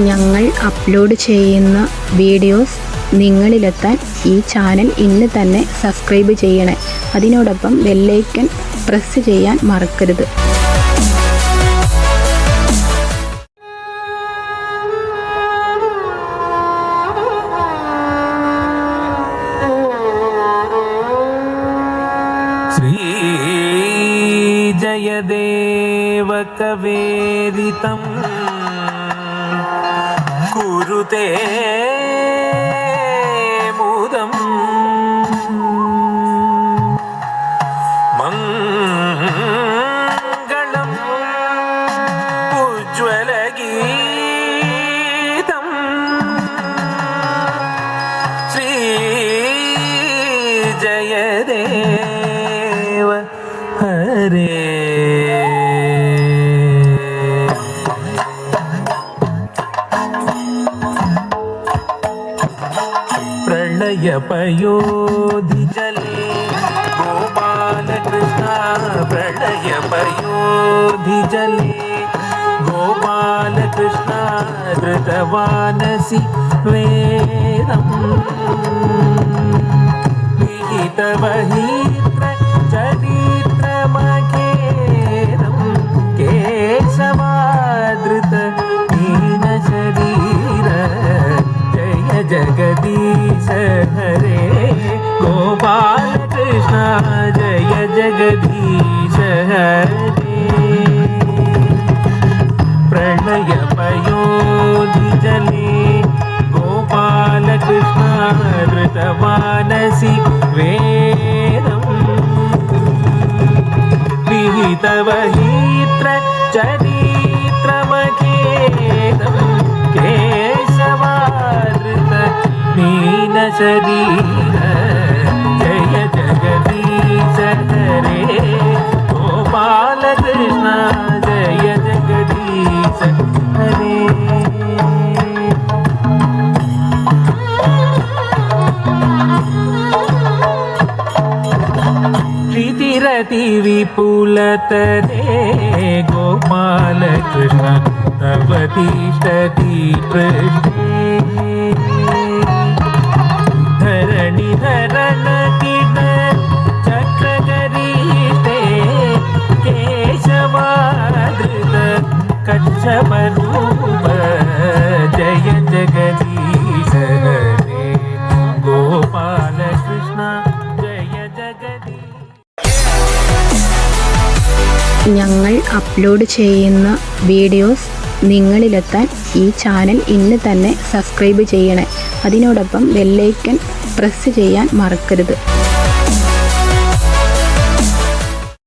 ഞങ്ങൾ അപ്ലോഡ് ചെയ്യുന്ന വീഡിയോസ് നിങ്ങളിലെത്താൻ ഈ ചാനൽ ഇന്ന് തന്നെ സബ്സ്ക്രൈബ് ചെയ്യണേ. അതിനോടൊപ്പം ബെല്ലൈക്കൺ പ്രസ് ചെയ്യാൻ മറക്കരുത്. जयदेव कवेरितं कुरुते मुदं मङ्गलं उज्ज्वलगीतं श्री जयदेव हरे. प्रलयपयोधि जले गोपालकृष्ण प्रलयपयोधि जले गोपालकृष्ण धृतवानसि वेदम् विहितवहित्र चरित्रमखेदं केशवादृत दीनशरीर जय जगदीश हरे गोपाल कृष्ण जय जगदीश हरे. प्रलयपयोधि जले गोपाल कृष्ण धृतवानसि वेदम् विहितवहित्र चरित्रमखेदं केशवादृत दीनशरीर जय जगदीश हरे गोपाल कृष्ण जय जगदीश हरे. प्रीतिरति विपुलतरे गोपाल कृष्ण तव तिष्ठति पृष्ठे धरणि धरण किड चक्रगरीष्ठे केशवादृत कच्छपरूप जय जगदीश हरे गोपाल कृष्ण जय जगदीश. ഞങ്ങൾ അപ്ലോഡ് ചെയ്യുന്ന വീഡിയോസ് നിങ്ങളിലെത്താൻ ഈ ചാനൽ ഇന്ന് തന്നെ സബ്സ്ക്രൈബ് ചെയ്യണേ. അതിനോടൊപ്പം ബെല്ലൈക്കൺ പ്രസ് ചെയ്യാൻ മറക്കരുത്.